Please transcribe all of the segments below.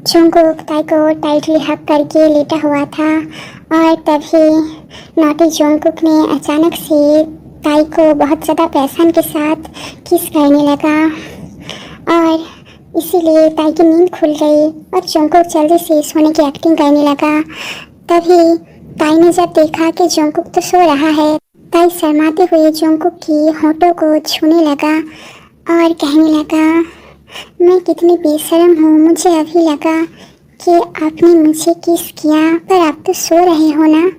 Jungkook ताई को tightly हक करके लेटा हुआ था और तभी नॉटी जंगकुक ने अचानक से ताई को बहुत ज़्यादा पैशन के साथ किस करने लगा और इसीलिए ताई की नींद खुल गई और जंगकुक जल्दी से सोने की एक्टिंग करने लगा। तभी ताई ने जब देखा कि जंगकुक तो सो रहा है, ताई शर्माते हुए जंगकुक की होठों को छूने लगा और कहने लगा, मैं कितनी बेशर्म हूँ, मुझे अभी लगा कि आपने मुझे किस किया, पर आप तो सो रहे हो ना।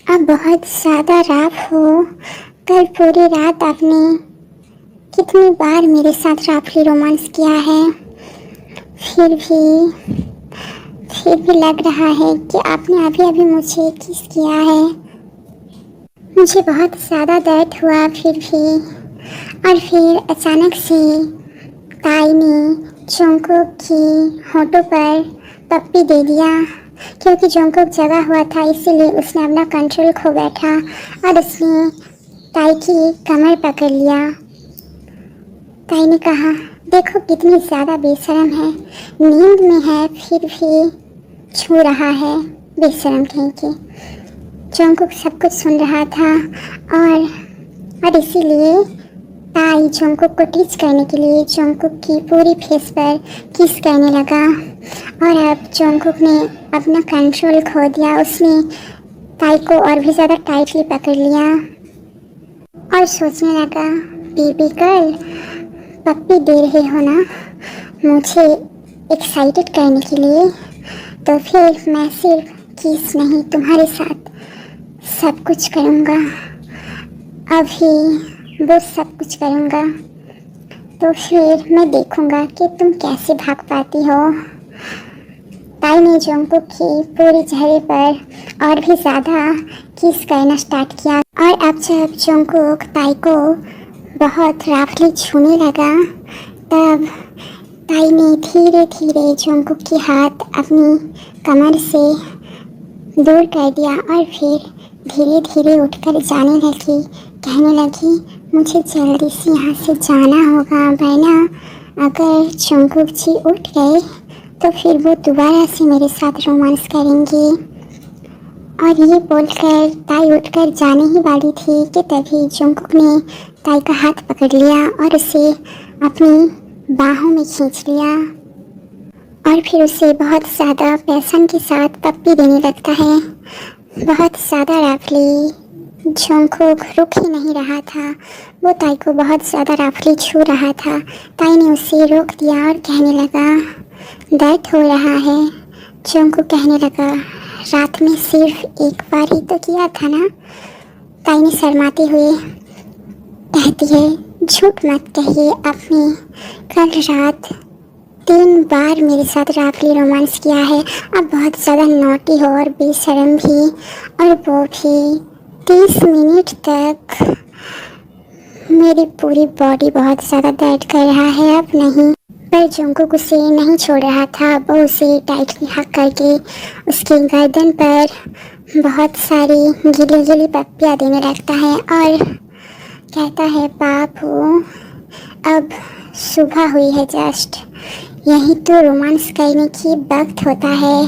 आप बहुत ज़्यादा राफ हो। कल पूरी रात आपने कितनी बार मेरे साथ राफली रोमांस किया है, फिर भी लग रहा है कि आपने अभी अभी मुझे किस किया है। मुझे बहुत ज़्यादा दर्द हुआ फिर अचानक से ताई ने जंगकुक की होठों पर पप्पी दे दिया। क्योंकि जंगकुक जगा हुआ था इसीलिए उसने अपना कंट्रोल खो बैठा और उसने ताई की कमर पकड़ लिया। ताई ने कहा, देखो कितनी ज़्यादा बेशर्म है, नींद में है फिर भी छू रहा है, बेशर्म कहीं की। जंगकुक सब कुछ सुन रहा था और इसीलिए ताई जंगकुक को टीच करने के लिए जंगकुक की पूरी फेस पर किस करने लगा और अब जंगकुक ने अपना कंट्रोल खो दिया। उसने ताई को और भी ज़्यादा टाइटली पकड़ लिया और सोचने लगा, बेबी गर्ल, पप्पी दे रहे हो ना मुझे एक्साइटेड करने के लिए, तो फिर मैं सिर्फ किस नहीं तुम्हारे साथ सब कुछ करूँगा। अभी वो सब कुछ करूँगा तो फिर मैं देखूँगा कि तुम कैसे भाग पाती हो। ताई ने जंगकुक की पूरी चेहरे पर और भी ज़्यादा किस करना स्टार्ट किया और अब जब जंगकुक ताई को बहुत राफली छूने लगा तब ताई ने धीरे धीरे जंगकुक की हाथ अपनी कमर से दूर कर दिया और फिर धीरे धीरे उठकर जाने लगी। कहने लगी, मुझे जल्दी से यहाँ से जाना होगा, वरना अगर जंगकुक जी उठ गए तो फिर वो दोबारा से मेरे साथ रोमांस करेंगे। और ये बोलकर ताई उठकर जाने ही वाली थी कि तभी जंगकुक ने ताई का हाथ पकड़ लिया और उसे अपनी बाहों में खींच लिया और फिर उसे बहुत ज़्यादा पैशन के साथ पप्पी देने लगता है। बहुत ज़्यादा राफली जंगकुक रुक ही नहीं रहा था, वो ताई को बहुत ज़्यादा राफली छू रहा था। ताई ने उसे रोक दिया और कहने लगा, दर्द हो रहा है। जंगकुक कहने लगा, रात में सिर्फ एक बार ही तो किया था ना। ताई ने शर्माते हुए कहती है, झूठ मत कहिए, आपने कल रात 3 बार मेरे साथ राफली रोमांस किया है। आप बहुत ज़्यादा नॉटी हो और बेशर्म भी, और वो भी 30 मिनट तक। मेरी पूरी बॉडी बहुत ज़्यादा दर्द कर रहा है। अब नहीं। पर जंगकुक उसे नहीं छोड़ रहा था। वो उसे टाइटली हक करके उसकी गर्दन पर बहुत सारी गीली गीली पप्पियाँ देने लगता है और कहता है, बाबू अब सुबह हुई है जस्ट, यही तो रोमांस करने की वक्त होता है,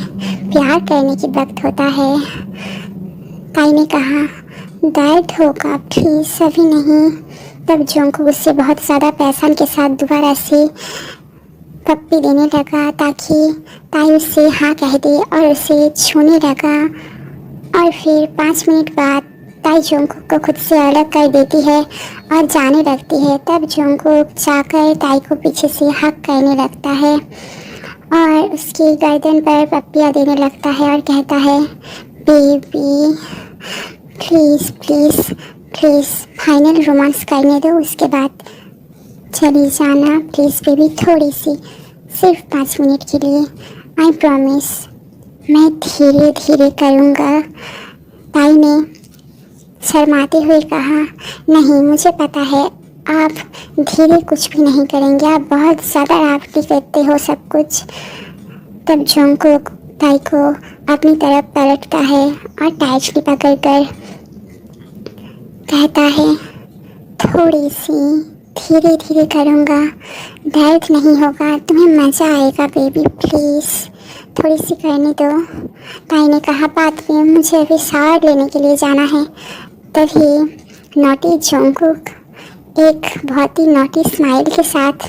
प्यार करने की वक्त होता है। ताई ने कहा, दर्द होगा प्लीज, अभी नहीं। तब जंगकुक उससे बहुत ज़्यादा पैशन के साथ दोबारा से पप्पी देने लगा ताकि ताई उससे हाँ कह दे और उसे छूने लगा। और फिर 5 मिनट बाद ताई जंगकुक को खुद से अलग कर देती है और जाने लगती है। तब जंगकुक जाकर ताई को पीछे से हक करने लगता है और उसकी गर्दन पर पप्पियाँ देने लगता है और कहता है, baby please please please final romance करने दो, उसके बाद चली जाना प्लीज़ बेबी, थोड़ी सी, सिर्फ 5 मिनट के लिए, आई प्रॉमिस, मैं धीरे धीरे करूँगा। ताई ने शर्माते हुए कहा, नहीं मुझे पता है आप धीरे कुछ भी नहीं करेंगे, आप बहुत ज़्यादा राफली करते हो सब कुछ। तब जंगकुक ताई को अपनी तरफ पलटता है और टाइटली पकड़कर कहता है, थोड़ी सी धीरे धीरे करूँगा, दर्द नहीं होगा, तुम्हें मज़ा आएगा बेबी, प्लीज़ थोड़ी सी करने दो। ताई ने कहा, बात में मुझे अभी शावर लेने के लिए जाना है। तभी नोटी जोंगकुक एक बहुत ही नोटी स्माइल के साथ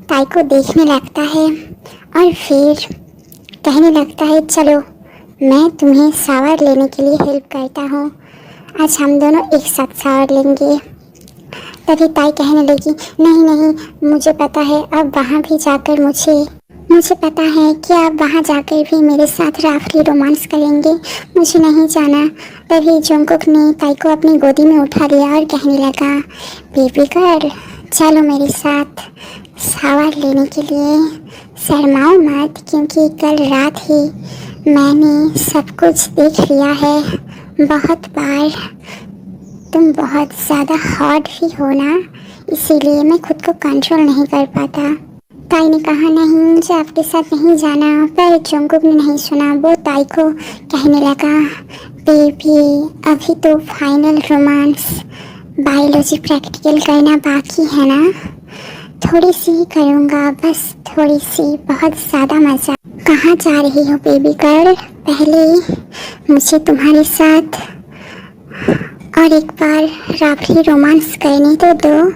ताई को देखने लगता है और फिर कहने लगता है, चलो मैं तुम्हें शावर लेने के लिए हेल्प करता हूँ, आज हम दोनों एक साथ शावर लेंगे। तभी ताई कहने लगी, नहीं नहीं, मुझे पता है अब वहाँ भी जाकर मुझे पता है कि आप वहाँ जाकर भी मेरे साथ राफली रोमांस करेंगे, मुझे नहीं जाना। तभी जोंगकुक ने ताई को अपनी गोदी में उठा लिया और कहने लगा, बेबी गर्ल चलो मेरे साथ शावर लेने के लिए, शर्माओ मत, क्योंकि कल रात ही मैंने सब कुछ देख लिया है बहुत बार। तुम बहुत ज़्यादा हॉट भी हो ना, इसीलिए मैं खुद को कंट्रोल नहीं कर पाता। ताई ने कहा, नहीं मुझे आपके साथ नहीं जाना। पर जोंगकुक ने नहीं सुना, वो ताई को कहने लगा, बेबी अभी तो फाइनल रोमांस बायोलॉजी प्रैक्टिकल करना बाकी है ना, थोड़ी सी ही करूँगा, बस थोड़ी सी, बहुत ज़्यादा मज़ा। कहाँ जा रही हो बेबी गर्ल, पहले मुझे तुम्हारे साथ और एक बार राफली रोमांस करने तो दो।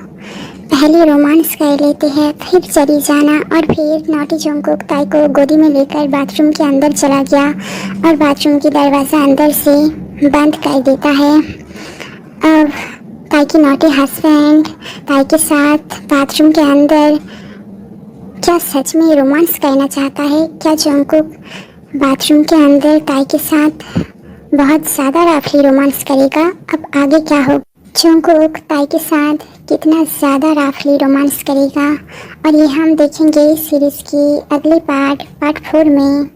पहले रोमांस कर लेते हैं, फिर चली जाना। और फिर नोटी जोंगकुक ताई को गोदी में लेकर बाथरूम के अंदर चला गया और बाथरूम की दरवाज़ा अंदर से बंद कर देता है। अब ताई की नोटी हस्बैंड ताई के साथ बाथरूम के अंदर क्या सच में रोमांस करना चाहता है? क्या जोंगकुक बाथरूम के अंदर ताई के साथ बहुत ज़्यादा राफली रोमांस करेगा? अब आगे क्या हो, जोंगकुक ताई के साथ कितना ज़्यादा राफली रोमांस करेगा, और ये हम देखेंगे सीरीज़ की अगली पार्ट 4 में।